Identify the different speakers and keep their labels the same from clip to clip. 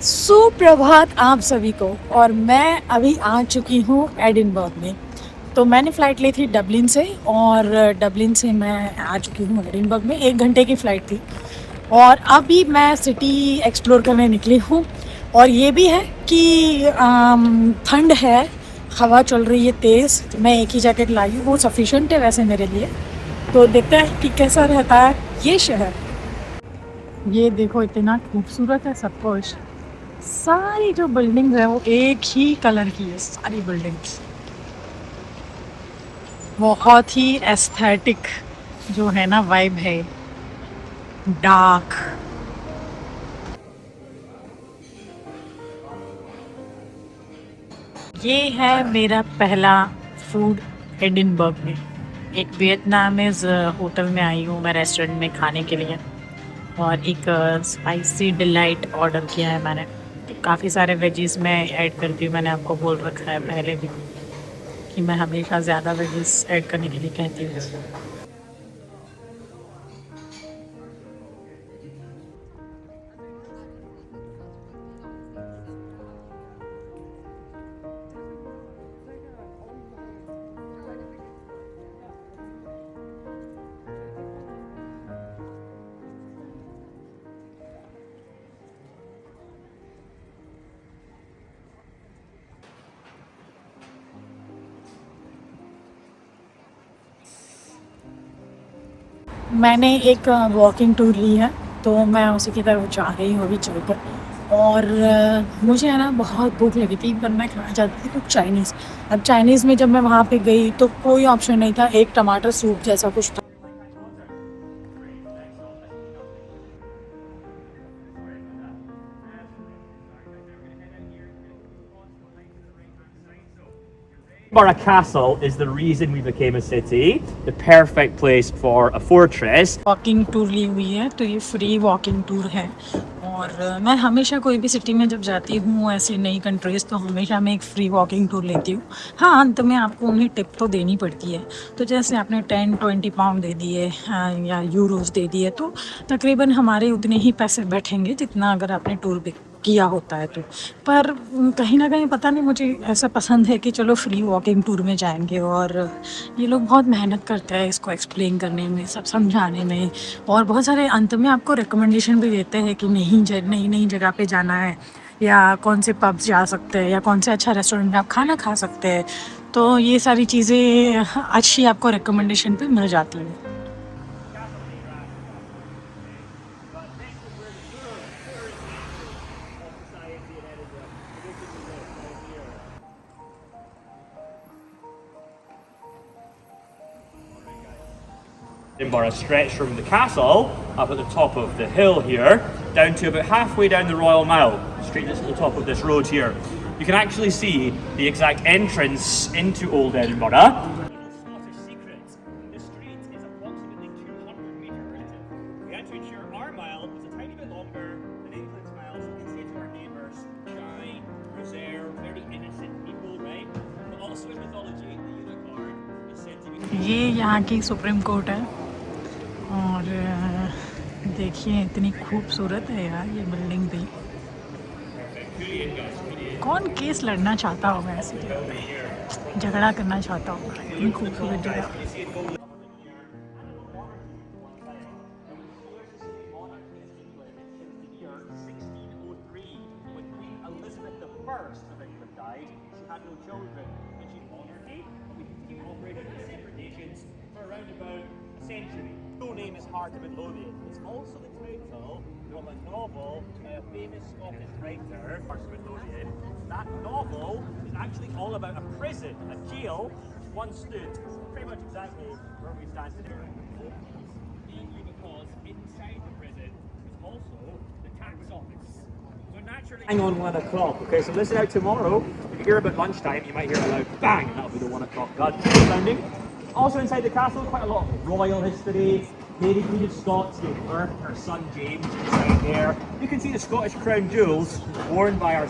Speaker 1: सुप्रभात आप सभी को। और मैं अभी आ चुकी हूँ एडिनबर्ग में। तो मैंने फ़्लाइट ली थी डबलिन से, और डबलिन से मैं आ चुकी हूँ एडिनबर्ग में। 1 घंटे की फ़्लाइट थी और अभी मैं सिटी एक्सप्लोर करने निकली हूँ। और ये भी है कि ठंड है, हवा चल रही है तेज़। मैं एक ही जैकेट लाई हूँ, वो सफिशेंट है वैसे मेरे लिए। तो देखते हैं कि कैसा रहता है ये शहर। ये देखो, इतना खूबसूरत है सब कुछ। सारी जो बिल्डिंग्स है वो एक ही कलर की है, सारी बिल्डिंग्स बहुत ही एस्थेटिक जो है ना वाइब है, डार्क। ये है मेरा पहला फूड एडिनबर्ग में। एक वियतनामीज होटल में आई हूँ मैं, रेस्टोरेंट में खाने के लिए। और एक स्पाइसी डिलाइट ऑर्डर किया है मैंने। काफ़ी सारे वेजीज में ऐड करती हूँ, मैंने आपको बोल रखा है पहले भी कि मैं हमेशा ज़्यादा वेजीज ऐड करने के लिए कहती हूँ। मैंने एक वॉकिंग टूर ली है, तो मैं उसी की तरफ जा रही हूँ अभी चलकर। और मुझे है ना बहुत भूख लगी थी, पर मैं खाना चाहती थी कुछ चाइनीज़। अब चाइनीज़ में जब मैं वहाँ पे गई तो कोई ऑप्शन नहीं था, एक टमाटर सूप जैसा कुछ था।
Speaker 2: Edinburgh Castle is the reason we became a city, the perfect place for a fortress.
Speaker 1: Walking tour ली हुई है, तो ये फ्री वॉकिंग टूर है। और मैं हमेशा कोई भी सिटी में जब जाती हूँ ऐसी नई कंट्रीज़, तो हमेशा मैं एक फ़्री वॉकिंग टूर लेती हूँ। हाँ, अंत में आपको उन्हें टिप तो देनी पड़ती है। तो जैसे आपने 10-20 पाउंड दे दिए, या यूरोज़ दे दिए, तो तकरीबन हमारे उतने ही पैसे बैठेंगे जितना अगर आपने टूर किया होता है तो। पर कहीं ना कहीं पता नहीं, मुझे ऐसा पसंद है कि चलो फ्री वॉकिंग टूर में जाएंगे। और ये लोग बहुत मेहनत करते हैं इसको एक्सप्लेन करने में, सब समझाने में। और बहुत सारे अंत में आपको रिकमेंडेशन भी देते हैं कि नई नई जगह पे जाना है, या कौन से पब्स जा सकते हैं, या कौन से अच्छा रेस्टोरेंट में आप खाना खा सकते हैं। तो ये सारी चीज़ें अच्छी आपको रिकमेंडेशन पे मिल जाती हैं।
Speaker 2: Edinburgh stretch from the castle up at the top of the hill here down to about halfway down the Royal Mile, straight at the top of this road here. You can actually see the exact entrance into Old Edinburgh. Little Scottish secret. The street is approximately 200 metres. We had to ensure our mile was a tiny bit longer than England's miles. We can say to our neighbours, shy, reserved, very innocent people, right? But also in mythology, the unicorn is said to be.
Speaker 1: ये यहाँ की supreme court है। और देखिए, इतनी खूबसूरत है यार ये बिल्डिंग भी। कौन केस लड़ना चाहता होगा ऐसी जगह पे, झगड़ा करना चाहता होगा, इतनी खूबसूरत जगह।
Speaker 2: When Queen Elizabeth I of England died, she had no children, and she monarchy, but we continue operating as separate nations for around about a century. The name is Heart of Midlothian. It's also the title of a novel by a famous Scottish writer, Heart of Midlothian. That novel is actually all about a prison, a jail, which once stood pretty much exactly where we stand today. Mainly because inside the prison is also the tax office. So naturally, hang on 1 o'clock. Okay, so listen out tomorrow. If you hear about lunchtime, you might hear a loud bang, and that'll be the 1 o'clock gun sounding. Also inside the castle, quite a lot of royal history. Lady Queen of Scots gave birth to her son James inside there. You can see the Scottish crown jewels worn by our.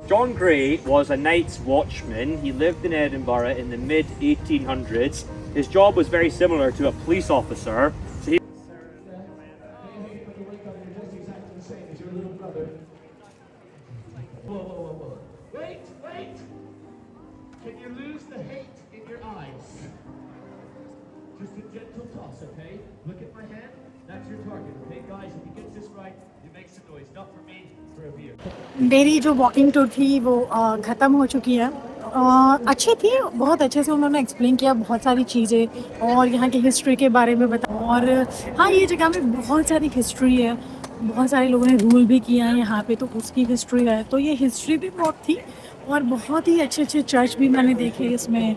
Speaker 2: John Gray was a night's watchman. He lived in Edinburgh in the mid 1800s. His job was very similar to a police officer. So he
Speaker 3: Whoa. Wait! Can you lose the hate in your eyes? Just a gentle toss, okay? Look at my hand. That's your target, okay? Guys, if he gets this right, he makes a noise. Not for me, for a beer.
Speaker 1: मेरी जो walking tour थी वो ख़त्म हो चुकी है। अच्छी थी, बहुत अच्छे से उन्होंने एक्सप्लेन किया बहुत सारी चीज़ें और यहाँ की हिस्ट्री के बारे में बताया। और हाँ, ये जगह में बहुत सारी हिस्ट्री है, बहुत सारे लोगों ने रूल भी किया है यहाँ पे, तो उसकी हिस्ट्री है। तो ये हिस्ट्री भी बहुत थी और बहुत ही अच्छे अच्छे चर्च भी मैंने देखे इसमें,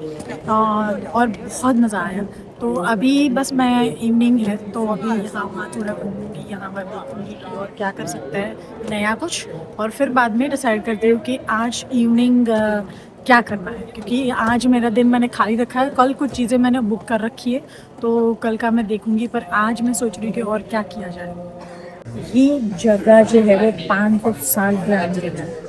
Speaker 1: और बहुत मज़ा आया। तो अभी बस मैं इवनिंग है तो अभी यहाँ वहाँ थोड़ा घूमूँगी, यहाँ पर देखूँगी कि और क्या कर सकते हैं नया कुछ, और फिर बाद में डिसाइड करती हूँ कि आज इवनिंग क्या करना है, क्योंकि आज मेरा दिन मैंने खाली रखा है। कल कुछ चीज़ें मैंने बुक कर रखी है तो कल का मैं देखूँगी, पर आज मैं सोच रही हूँ कि और क्या किया जाए। ये जगह जो है वो 500 साल पुरानी है।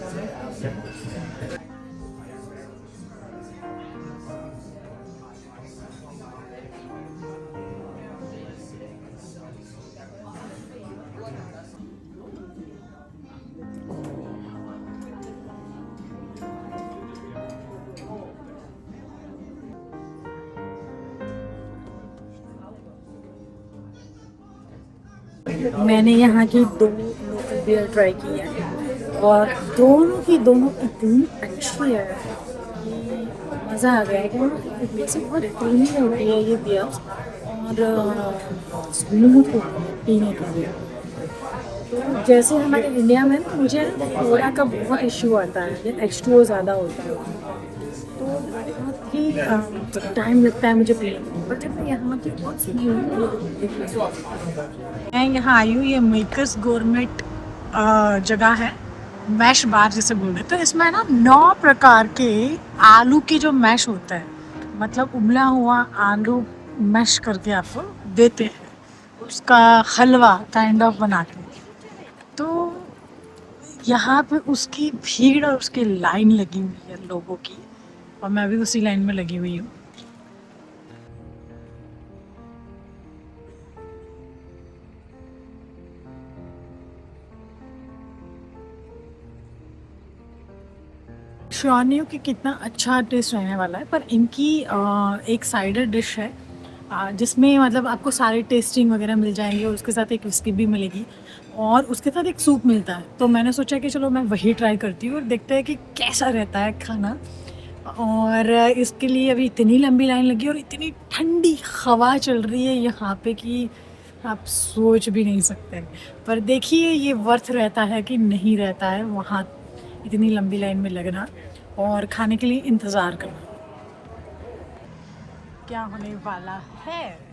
Speaker 1: मैंने यहाँ की 2 लोकल बियर ट्राई की है और दोनों इतनी अच्छी है कि मज़ा आ गया। दोनों की बेसिक बहुत क्रीमी होती है ये बियर और स्मूथ होती है पीने के लिए। तो जैसे हमारे इंडिया में ना, मुझे थोड़ा का बहुत इश्यू आता है, H2O ज़्यादा होता है तो बहुत ही टाइम लगता है मुझे पीने में, बट जब यहाँ की बहुत मैं यहाँ आई हूँ। ये मेकर्स गोरमेट जगह है, मैश बार जिसे बोलते हैं। तो इसमें ना 9 प्रकार के आलू की जो मैश होता है, मतलब उबला हुआ आलू मैश करके आपको देते हैं, उसका हलवा काइंड ऑफ बनाते हैं। तो यहाँ पे उसकी भीड़ और उसकी लाइन लगी हुई है लोगों की, और मैं भी उसी लाइन में लगी हुई हूँ। श्योर नहीं हूँ कि कितना अच्छा टेस्ट रहने वाला है, पर इनकी एक साइडर डिश है जिसमें मतलब आपको सारे टेस्टिंग वगैरह मिल जाएंगे, और उसके साथ एक विस्की भी मिलेगी और उसके साथ एक सूप मिलता है। तो मैंने सोचा कि चलो मैं वही ट्राई करती हूँ और देखते हैं कि कैसा रहता है खाना। और इसके लिए अभी इतनी लंबी लाइन लगी और इतनी ठंडी हवा चल रही है यहाँ पे कि आप सोच भी नहीं सकते। पर देखिए ये वर्थ रहता है कि नहीं रहता है वहाँ इतनी लंबी लाइन में लगना और खाने के लिए इंतज़ार करना। क्या होने वाला है?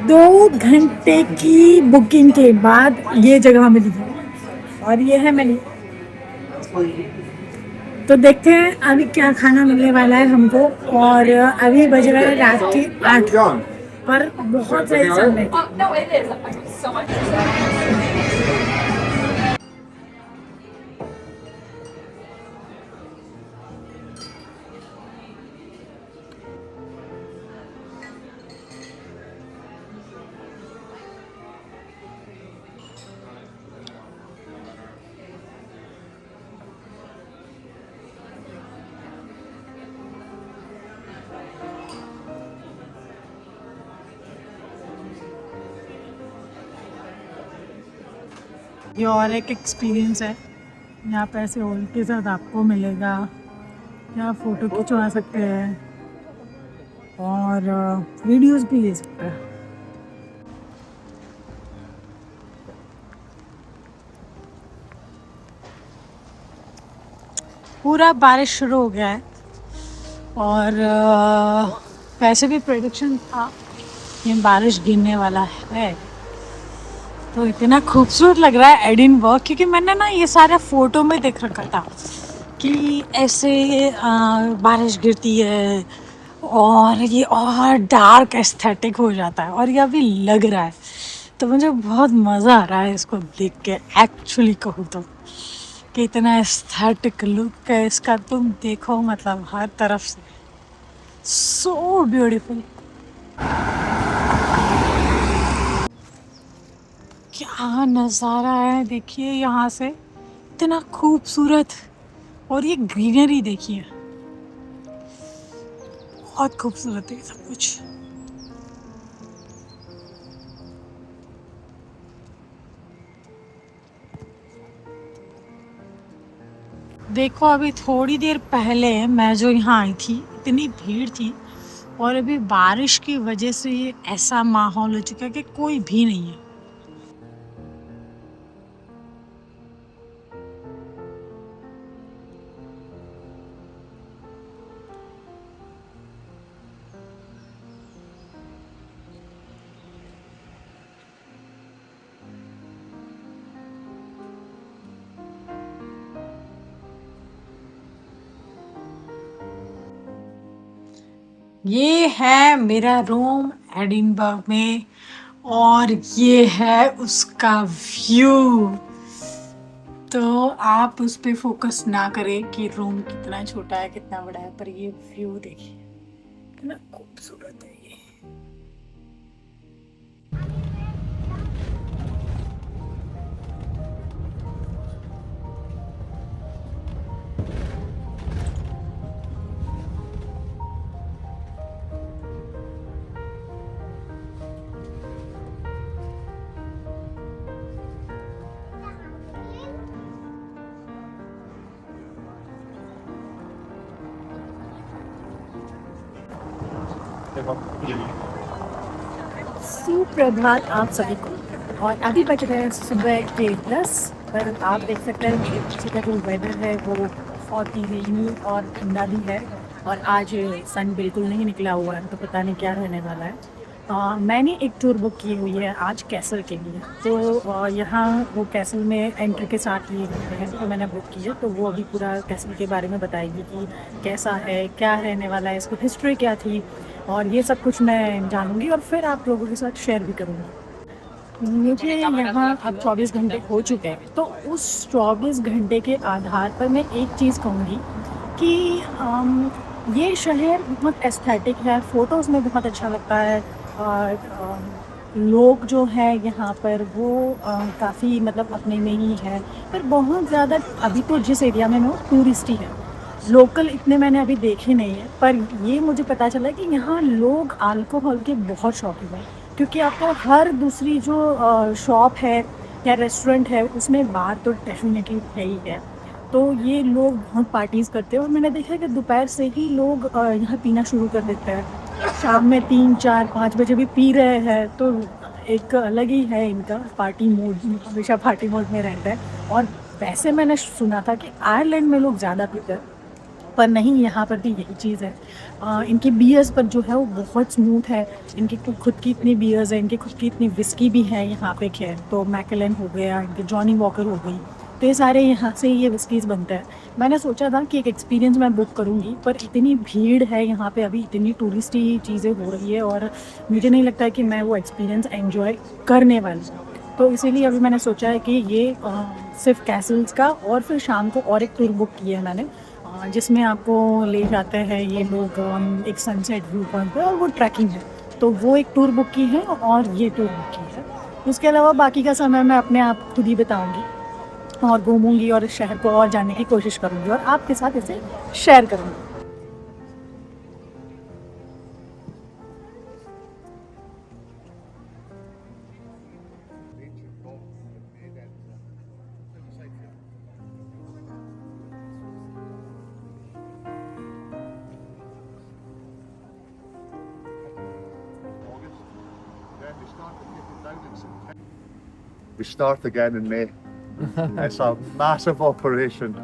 Speaker 1: 2 घंटे की बुकिंग के बाद ये जगह मिली है और ये है मेन्यू। तो देखते हैं अभी क्या खाना मिलने वाला है हमको। और अभी बज रहा है रात के 8 पर बहुत सही समय। ये और एक एक्सपीरियंस है। यहाँ पे ऐसे हॉल के साथ आपको मिलेगा। यहाँ फ़ोटो खिंचवा सकते हैं और वीडियोस भी ले सकते हैं। पूरा बारिश शुरू हो गया है और वैसे भी प्रेडिक्शन था ये बारिश गिरने वाला है। तो इतना खूबसूरत लग रहा है एडिनबर्ग, क्योंकि मैंने ना ये सारा फ़ोटो में देख रखा था कि ऐसे बारिश गिरती है और ये और डार्क एस्थेटिक हो जाता है, और ये अभी लग रहा है। तो मुझे बहुत मज़ा आ रहा है इसको देख के। एक्चुअली कहूँ तो कि इतना एस्थेटिक लुक है इसका, तुम देखो मतलब हर तरफ से सो ब्यूटीफुल। क्या नज़ारा है देखिए यहाँ से, इतना खूबसूरत। और ये ग्रीनरी देखिए, बहुत खूबसूरत है सब कुछ। देखो अभी थोड़ी देर पहले मैं जो यहाँ आई थी इतनी भीड़ थी, और अभी बारिश की वजह से ये ऐसा माहौल हो चुका है कि कोई भी नहीं है। ये है मेरा रूम एडिनबर्ग में और ये है उसका व्यू। तो आप उस पर फोकस ना करें कि रूम कितना छोटा है कितना बड़ा है, पर ये व्यू देखिए कितना खूबसूरत है ये। सुप्रभात आप सभी को। और अभी बज रहे हैं सुबह के 10, पर आप देख सकते हैं कि पीछे का जो वेदर है वो बहुत ही रेनी और ठंडा भी है। और आज सन बिल्कुल नहीं निकला हुआ है, तो पता नहीं क्या रहने वाला है। मैंने एक टूर बुक की हुई है आज कैसल के लिए। तो यहाँ वो कैसल में एंट्री के साथ ही है, तो मैंने बुक की है। तो वो अभी पूरा कैसल के बारे में बताएगी कि कैसा है, क्या रहने वाला है, इसको हिस्ट्री क्या थी, और ये सब कुछ मैं जानूँगी और फिर आप लोगों के साथ शेयर भी करूँगी। मुझे यहाँ अब 24 घंटे हो चुके हैं, तो उस 24 घंटे के आधार पर मैं एक चीज़ कहूँगी कि ये शहर बहुत एस्थेटिक है, फ़ोटोज़ में बहुत अच्छा लगता है। और लोग जो है यहाँ पर वो काफ़ी मतलब अपने में ही है, पर बहुत ज़्यादा अभी तो जिस एरिया में मैं टूरिस्ट ही है, लोकल इतने मैंने अभी देखे नहीं है। पर ये मुझे पता चला कि यहाँ लोग अल्कोहल के बहुत शौकीन हैं, क्योंकि आपको हर दूसरी जो शॉप है या रेस्टोरेंट है उसमें बार तो डेफिनेटली है ही है। तो ये लोग बहुत पार्टीज़ करते हैं, और मैंने देखा है कि दोपहर से ही लोग यहाँ पीना शुरू कर देते हैं। शाम में 3, 4, 5 बजे भी पी रहे हैं। तो एक अलग ही है इनका पार्टी मोड, हमेशा पार्टी मोड में रहता है। और वैसे मैंने सुना था कि आयरलैंड में लोग ज़्यादा पीते हैं, पर नहीं, यहाँ पर भी यही चीज़ है। इनकी बियर्स पर जो है वो बहुत स्मूथ है। इनकी खुद की इतनी बियर्स है, इनकी खुद की इतनी विस्की भी है यहाँ पे। खैर तो मैकेलन हो गया, इनके जॉनी वॉकर हो गई, तो ये सारे यहाँ से ये विस्कीज़ बनते हैं। मैंने सोचा था कि एक एक्सपीरियंस मैं बुक करूँगी, पर इतनी भीड़ है यहाँ पे, अभी इतनी टूरिस्टी चीज़ें हो रही है और मुझे नहीं लगता है कि मैं वो एक्सपीरियंस एंजॉय करने वाली हूँ। तो इसीलिए अभी मैंने सोचा है कि ये सिर्फ कैसल्स का, और फिर शाम को और एक टूर बुक किया है मैंने, जिसमें आपको ले जाते हैं ये लोग एक सनसेट व्यू पॉइंट पे, और वो ट्रैकिंग है। तो वो एक टूर बुक की है और ये टूर बुक की है। उसके अलावा बाकी का समय मैं अपने आप खुद ही बिताऊँगी और घूमूंगी और इस शहर को और जानने की कोशिश करूँगी और आपके साथ इसे शेयर करूँगी।
Speaker 4: We start again in May. It's a massive operation.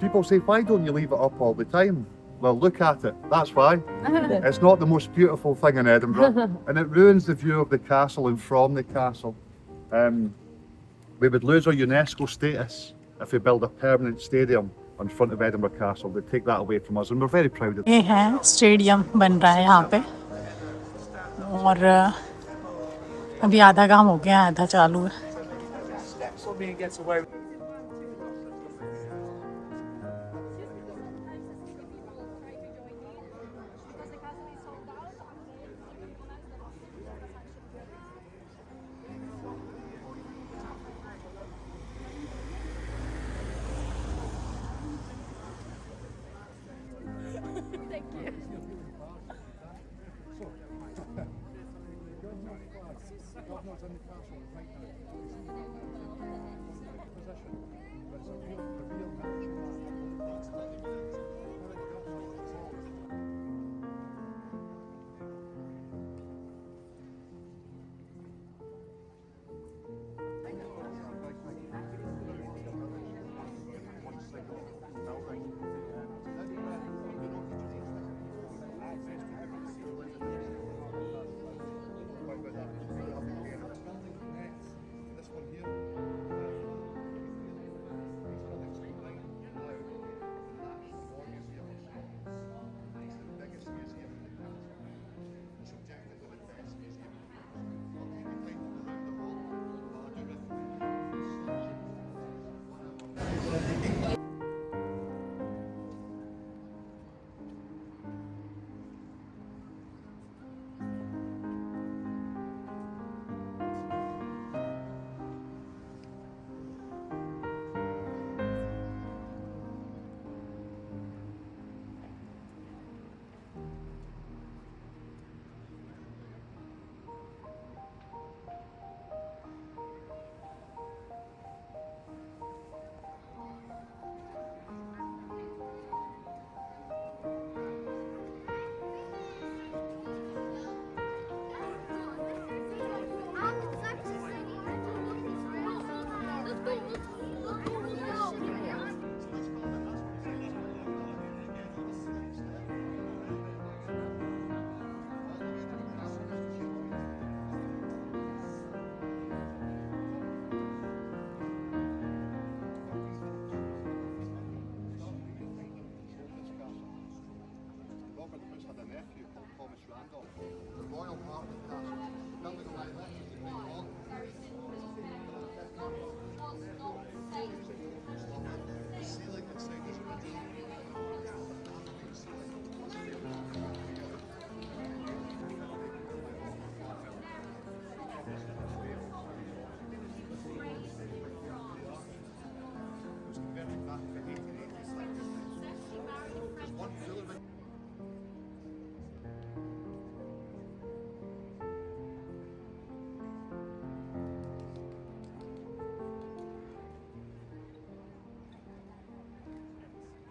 Speaker 4: People say, why don't you leave it up all the time? Well, look at it. That's why. It's not the most beautiful thing in Edinburgh, and it ruins the view of the castle and from the castle. We would lose our UNESCO status if we build a permanent stadium in front of Edinburgh Castle. They'd take that away from us, and we're very proud of it.
Speaker 1: ये है stadium बन रहा है यहाँ पे, और अभी आधा काम हो गया, आधा चालू है।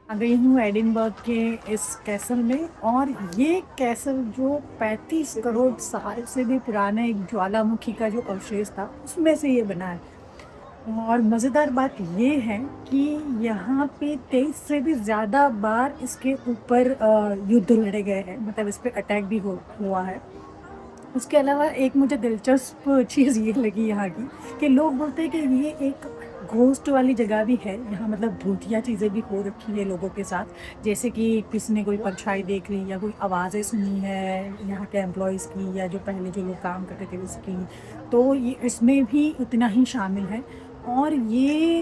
Speaker 1: आ गई हूँ एडिनबर्ग के इस कैसल में, और ये कैसल जो 35 करोड़ साल से भी पुराना एक ज्वालामुखी का जो अवशेष था उसमें से ये बना है। और मज़ेदार बात ये है कि यहाँ पे 23 से भी ज़्यादा बार इसके ऊपर युद्ध लड़े गए हैं, मतलब इस पे अटैक भी हुआ है। उसके अलावा एक मुझे दिलचस्प चीज़ ये लगी यहाँ की कि लोग बोलते हैं कि ये एक घोस्ट वाली जगह भी है यहाँ, मतलब भूतिया चीज़ें भी हो रखी है लोगों के साथ, जैसे कि किसी ने कोई परछाई देख ली या कोई आवाज़ें सुनी है यहाँ के एम्प्लॉयज़ की या जो पहले जो लोग काम करते थे उसकी, तो ये इसमें भी उतना ही शामिल है। और ये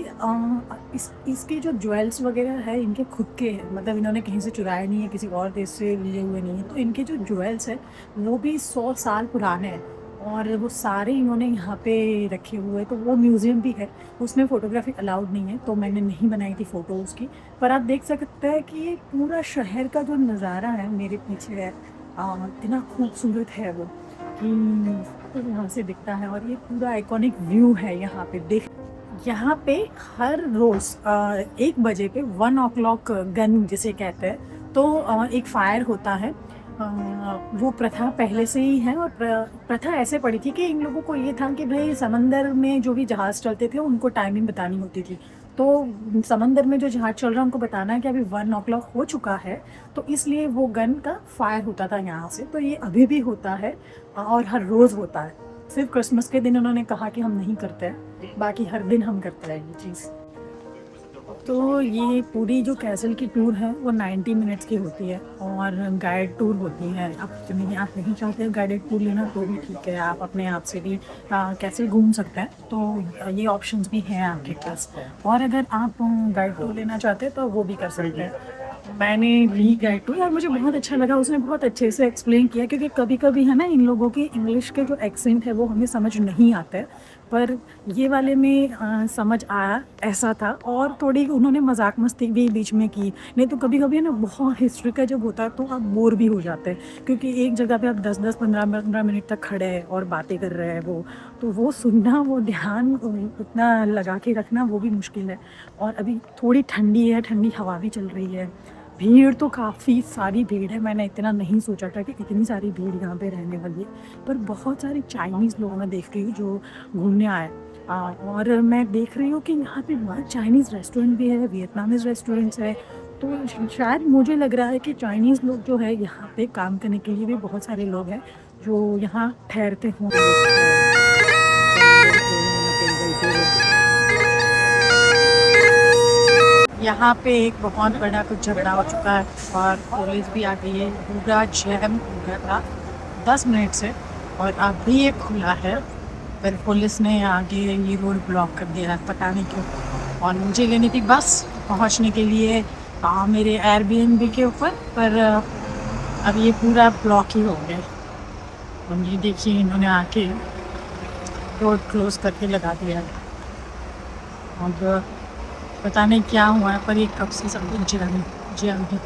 Speaker 1: इसके जो ज्वेल्स वगैरह है इनके खुद के हैं, मतलब इन्होंने कहीं से चुराए नहीं है, किसी और देश से लिए हुए नहीं है। तो इनके जो ज्वेल्स है वो भी 100 साल पुराने हैं और वो सारे इन्होंने यहाँ पे रखे हुए हैं। तो वो म्यूज़ियम भी है, उसमें फ़ोटोग्राफी अलाउड नहीं है तो मैंने नहीं बनाई थी फ़ोटो उसकी, पर आप देख सकते हैं कि ये पूरा शहर का जो नज़ारा है मेरे पीछे है, इतना खूबसूरत है वो कि तो यहाँ से दिखता है। और ये पूरा आइकॉनिक व्यू है यहाँ पे देख। यहाँ पे हर रोज़ 1 बजे पे 1 o'clock गन जिसे कहते हैं, तो एक फायर होता है। वो प्रथा पहले से ही है और प्रथा ऐसे पड़ी थी कि इन लोगों को ये था कि भाई समंदर में जो भी जहाज़ चलते थे उनको टाइमिंग बतानी होती थी, तो समंदर में जो जहाज़ चल रहा है उनको बताना है कि अभी 1 o'clock हो चुका है, तो इसलिए वो गन का फायर होता था यहाँ से। तो ये अभी भी होता है और हर रोज़ होता है। सिर्फ क्रिसमस के दिन उन्होंने कहा कि हम नहीं करते हैं, बाकी हर दिन हम करते हैं ये चीज़। तो ये पूरी जो कैसल की टूर है वो 90 मिनट्स की होती है और गाइड टूर होती है। अब आप नहीं चाहते गाइडेड टूर लेना तो भी ठीक है, आप अपने आप से भी कैसल घूम सकते हैं, तो ये ऑप्शंस भी हैं आपके पास। और अगर आप गाइड टूर लेना चाहते हैं तो वो भी कर सकते हैं। मैंने ली गाइड टूर और मुझे बहुत अच्छा लगा, उसने बहुत अच्छे से एक्सप्लेन किया, क्योंकि कभी कभी है ना इन लोगों की इंग्लिश के जो एक्सेंट है वो हमें समझ नहीं आता है, पर ये वाले में समझ आया ऐसा था। और थोड़ी उन्होंने मजाक मस्ती भी बीच में की, नहीं तो कभी कभी है ना बहुत हिस्ट्री का जब होता है तो आप बोर भी हो जाते हैं, क्योंकि एक जगह पे आप 10-10 15-15 मिनट तक खड़े हैं और बातें कर रहे हैं तो वो सुनना, वो ध्यान उतना लगा के रखना वो भी मुश्किल है। और अभी थोड़ी ठंडी है, ठंडी हवा भी चल रही है। भीड़ तो काफ़ी सारी भीड़ है, मैंने इतना नहीं सोचा था कि इतनी सारी भीड़ यहाँ पे रहने वाली है, पर बहुत सारे चाइनीज़ लोग मैं देख रही हूँ जो घूमने आए। और मैं देख रही हूँ कि यहाँ पे बहुत चाइनीज़ रेस्टोरेंट भी है, वियतनामीज़ रेस्टोरेंट्स है, तो शायद मुझे लग रहा है कि चाइनीज़ लोग जो है यहाँ पे काम करने के लिए भी बहुत सारे लोग हैं जो यहाँ ठहरते होंगे। यहाँ पे एक बहुत बड़ा कुछ झगड़ा हो चुका है और पुलिस भी आ गई है, पूरा जैम हो गया था 10 मिनट से और अभी ये खुला है, पर पुलिस ने आगे ये रोड ब्लॉक कर दिया है, पता नहीं क्यों। और मुझे लेनी थी बस पहुँचने के लिए मेरे एयरबीएनबी के ऊपर, पर अब ये पूरा ब्लॉक ही हो गया। और ये देखिए इन्होंने आके रोड क्लोज करके लगा दिया है। और पता नहीं क्या हुआ है, पर ये कब से सब कुछ जम है।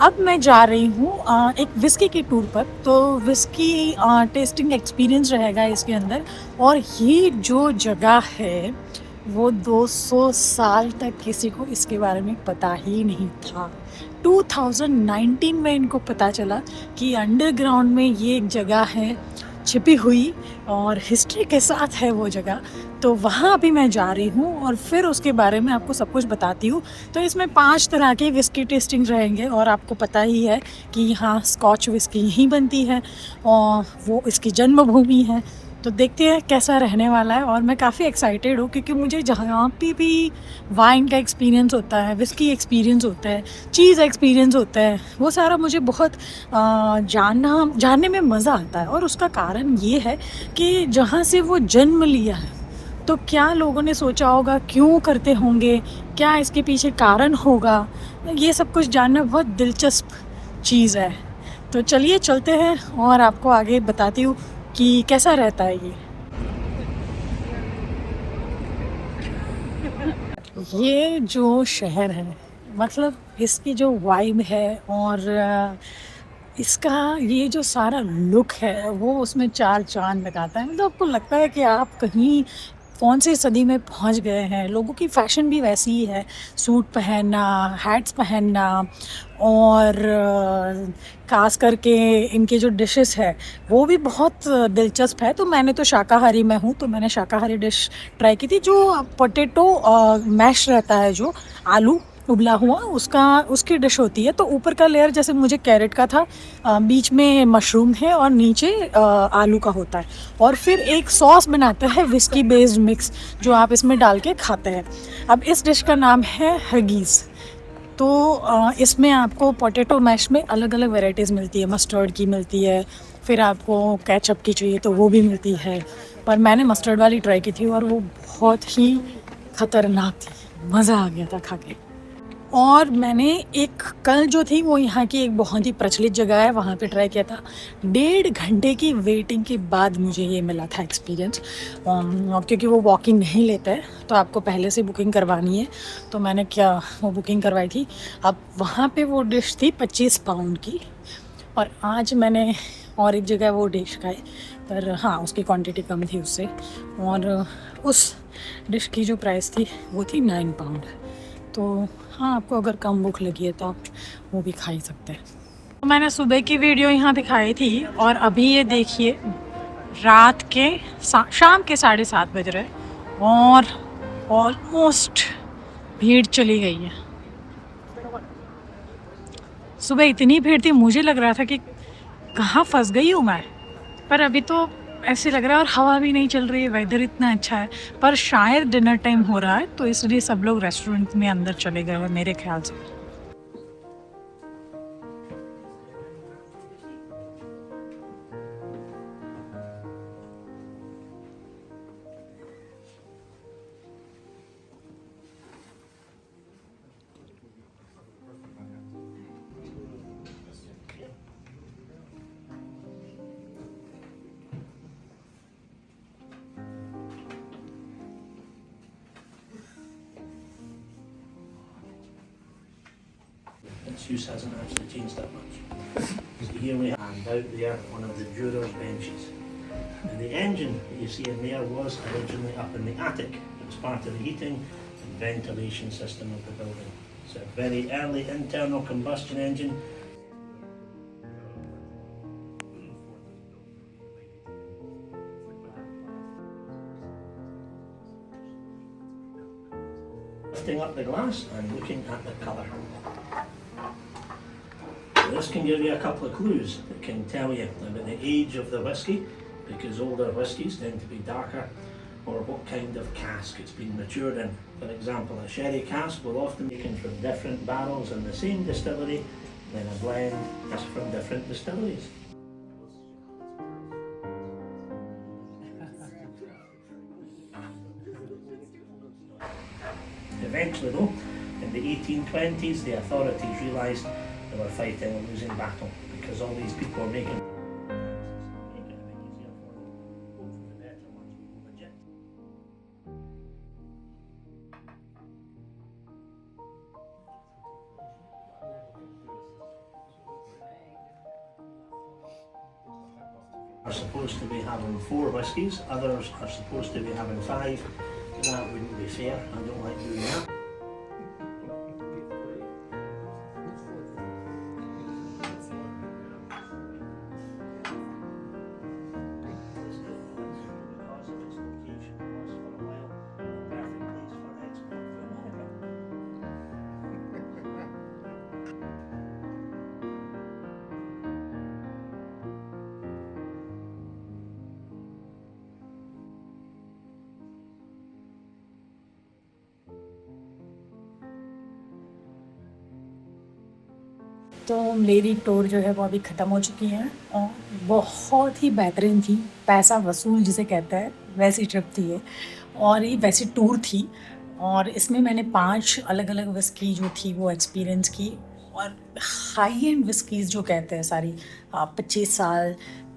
Speaker 1: अब मैं जा रही हूँ एक विस्की की टूर पर, तो विस्की टेस्टिंग एक्सपीरियंस रहेगा इसके अंदर। और ये जो जगह है वो 200 साल तक किसी को इसके बारे में पता ही नहीं था। 2019 में इनको पता चला कि अंडरग्राउंड में ये एक जगह है छिपी हुई और हिस्ट्री के साथ है वो जगह, तो वहाँ अभी मैं जा रही हूँ और फिर उसके बारे में आपको सब कुछ बताती हूँ। तो इसमें 5 तरह के विस्की टेस्टिंग रहेंगे और आपको पता ही है कि यहाँ स्कॉच विस्की यहीं बनती है और वो इसकी जन्मभूमि है। तो देखते हैं कैसा रहने वाला है और मैं काफ़ी एक्साइटेड हूँ, क्योंकि मुझे जहाँ पे भी वाइन का एक्सपीरियंस होता है, विस्की एक्सपीरियंस होता है, चीज़ एक्सपीरियंस होता है, वो सारा मुझे बहुत जानने में मज़ा आता है। और उसका कारण ये है कि जहाँ से वो जन्म लिया है तो क्या लोगों ने सोचा होगा, क्यों करते होंगे, क्या इसके पीछे कारण होगा, ये सब कुछ जानना बहुत दिलचस्प चीज़ है। तो चलिए चलते हैं और आपको आगे बताती हूँ कि कैसा रहता है ये जो शहर है, मतलब इसकी जो वाइब है और इसका ये जो सारा लुक है वो उसमें 4 चांद लगाता है। मतलब आपको लगता है कि आप कहीं कौन सी सदी में पहुंच गए हैं। लोगों की फ़ैशन भी वैसी ही है, सूट पहनना, हैट्स पहनना, और ख़ास करके इनके जो डिशेस है वो भी बहुत दिलचस्प है। तो मैंने तो शाकाहारी में हूँ, तो मैंने शाकाहारी डिश ट्राई की थी, जो पोटैटो मैश रहता है, जो आलू उबला हुआ उसकी डिश होती है। तो ऊपर का लेयर जैसे मुझे कैरेट का था, बीच में मशरूम है और नीचे आलू का होता है, और फिर एक सॉस बनाता है विस्की बेस्ड मिक्स, जो आप इसमें डाल के खाते हैं। अब इस डिश का नाम है हगीज़। तो इसमें आपको पोटैटो मैश में अलग अलग वेराइटीज़ मिलती है, मस्टर्ड की मिलती है, फिर आपको केचप की चाहिए तो वो भी मिलती है, पर मैंने मस्टर्ड वाली ट्राई की थी और वो बहुत ही ख़तरनाक थी, मज़ा आ गया था खा के। और मैंने एक कल जो थी वो यहाँ की एक बहुत ही प्रचलित जगह है, वहाँ पे ट्राई किया था। 1.5 घंटे की वेटिंग के बाद मुझे ये मिला था एक्सपीरियंस, क्योंकि वो वॉकिंग नहीं लेता है, तो आपको पहले से बुकिंग करवानी है। तो मैंने क्या वो बुकिंग करवाई थी। अब वहाँ पे वो डिश थी 25 पाउंड की, और आज मैंने और एक जगह वो डिश खाई, पर हाँ उसकी क्वांटिटी कम थी उससे, और उस डिश की जो प्राइस थी वो थी 9 पाउंड। तो हाँ, आपको अगर कम भूख लगी है तो आप वो भी खा ही सकते हैं। तो मैंने सुबह की वीडियो यहाँ दिखाई थी, और अभी ये देखिए रात के शाम के 7:30 बज रहे, और ऑलमोस्ट भीड़ चली गई है। सुबह इतनी भीड़ थी, मुझे लग रहा था कि कहाँ फंस गई हूँ मैं, पर अभी तो ऐसे लग रहा है, और हवा भी नहीं चल रही है, वेदर इतना अच्छा है। पर शायद डिनर टाइम हो रहा है, तो इसलिए सब लोग रेस्टोरेंट में अंदर चले गए हैं मेरे ख्याल से।
Speaker 5: Its use hasn't actually changed that much. So here we have, and out there, one of the jurors' benches. And the engine that you see in there was originally up in the attic. It was part of the heating and ventilation system of the building. It's a very early internal combustion engine. Lifting up the glass and looking at the colour. This can give you a couple of clues. It can tell you about the age of the whisky, because older whiskies tend to be darker, or what kind of cask it's been matured in. For example, a sherry cask will often be taken from different barrels in the same distillery, then a blend is from different distilleries. Eventually though, in the 1820s, the authorities realised they were fighting a losing battle, because all these people were making are supposed to be having 4 whiskies, others are supposed to be having 5. That wouldn't be fair. I don't like doing that. Because of its location, was for a while the perfect place for export to America.
Speaker 1: तो मेरी tour जो है वो अभी ख़त्म हो चुकी है, और बहुत ही बेहतरीन थी, पैसा वसूल जिसे कहते हैं वैसी ट्रिप थी ये, और ये वैसी टूर थी। और इसमें मैंने 5 अलग अलग विस्की जो थी वो एक्सपीरियंस की, और हाई एंड विस्कीज़ जो कहते हैं सारी 25 साल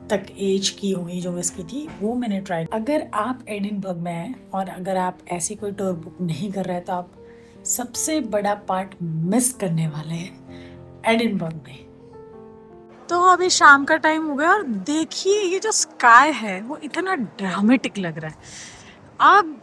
Speaker 1: तक एज की हुई जो विस्की थी वो मैंने ट्राई। अगर आप एडिनबर्ग में हैं और अगर आप ऐसी कोई टूर बुक नहीं कर रहे तो आप सबसे बड़ा पार्ट मिस करने वाले हैं एडिनबर्ग में। तो अभी शाम का टाइम हो गया, और देखिए ये जो स्काई है वो इतना ड्रामेटिक लग रहा है। आप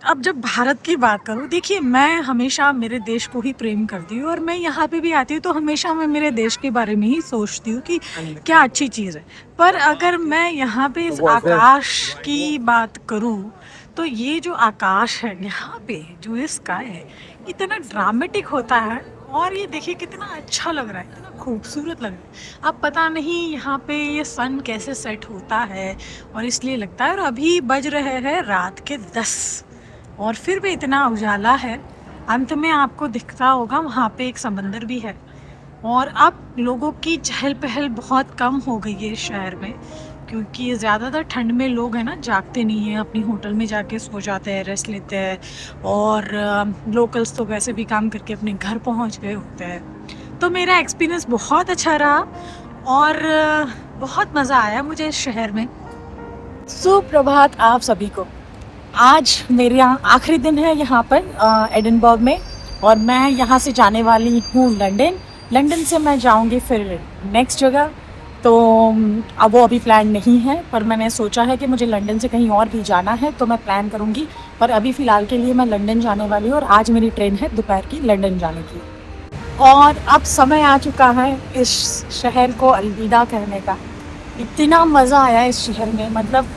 Speaker 1: अब जब भारत की बात करूँ, देखिए मैं हमेशा मेरे देश को ही प्रेम करती हूँ और मैं यहाँ पे भी आती हूँ तो हमेशा मैं मेरे देश के बारे में ही सोचती हूँ कि क्या अच्छी चीज़ है। पर अगर मैं यहाँ पे इस आकाश की बात करूँ तो ये जो आकाश है यहाँ पे, जो ये स्काई है, इतना ड्रामेटिक होता है और ये देखिए कितना अच्छा लग रहा है, इतना खूबसूरत लग रहा है। अब पता नहीं यहाँ पे ये सन कैसे सेट होता है और इसलिए लगता है। और अभी बज रहे हैं रात के 10 और फिर भी इतना उजाला है। अंत में आपको दिखता होगा वहाँ पे एक समंदर भी है और अब लोगों की चहल पहल बहुत कम हो गई है इस शहर में, क्योंकि ज़्यादातर ठंड में लोग हैं ना जागते नहीं हैं, अपनी होटल में जाके सो जाते हैं, रेस्ट लेते हैं और लोकल्स तो वैसे भी काम करके अपने घर पहुंच गए होते हैं। तो मेरा एक्सपीरियंस बहुत अच्छा रहा और बहुत मज़ा आया मुझे इस शहर में। सुप्रभात आप सभी को। आज मेरा आखिरी दिन है यहाँ पर एडिनबर्ग में और मैं यहाँ से जाने वाली हूँ लंदन। लंदन से मैं जाऊँगी फिर नेक्स्ट जगह, तो अब वो अभी प्लान नहीं है, पर मैंने सोचा है कि मुझे लंदन से कहीं और भी जाना है तो मैं प्लान करूँगी। पर अभी फ़िलहाल के लिए मैं लंदन जाने वाली हूँ और आज मेरी ट्रेन है दोपहर की लंदन जाने की। और अब समय आ चुका है इस शहर को अलविदा कहने का। इतना मज़ा आया इस शहर में, मतलब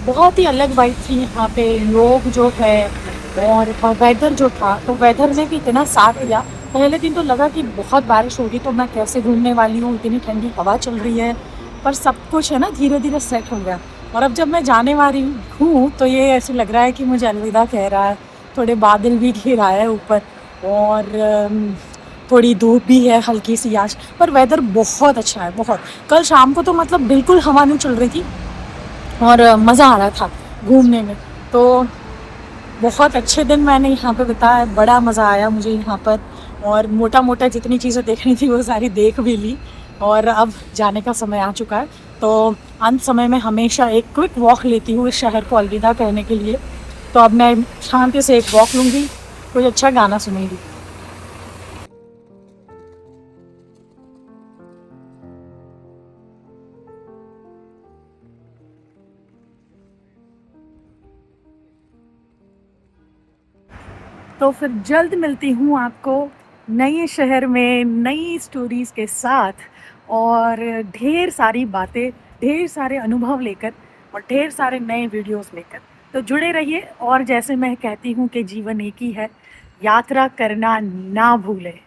Speaker 1: बहुत ही अलग वाइब थी यहाँ पे, लोग जो है और वेदर जो था, तो वेदर ने भी इतना साथ दिया। पहले दिन तो लगा कि बहुत बारिश होगी तो मैं कैसे घूमने वाली हूँ, इतनी ठंडी हवा चल रही है, पर सब कुछ है ना धीरे धीरे सेट हो गया। और अब जब मैं जाने वाली हूँ तो ये ऐसे लग रहा है कि मुझे अलविदा कह रहा है। थोड़े बादल भी घिर आए हैं ऊपर और थोड़ी धूप भी है, हल्की सी आज, पर वेदर बहुत अच्छा है बहुत। कल शाम को तो मतलब बिल्कुल हवा नहीं चल रही थी और मज़ा आ रहा था घूमने में। तो बहुत अच्छे दिन मैंने यहाँ पे बिताया, बड़ा मज़ा आया मुझे यहाँ पर और मोटा मोटा जितनी चीज़ें देखनी थी वो सारी देख भी ली और अब जाने का समय आ चुका है। तो अंत समय में हमेशा एक क्विक वॉक लेती हूँ इस शहर को अलविदा कहने के लिए। तो अब मैं शांति से एक वॉक लूँगी, कुछ अच्छा गाना सुनूँगी। तो फिर जल्द मिलती हूँ आपको नए शहर में नई स्टोरीज़ के साथ और ढेर सारी बातें, ढेर सारे अनुभव लेकर और ढेर सारे नए वीडियोस लेकर। तो जुड़े रहिए और जैसे मैं कहती हूँ कि जीवन एक ही है, यात्रा करना ना भूलें।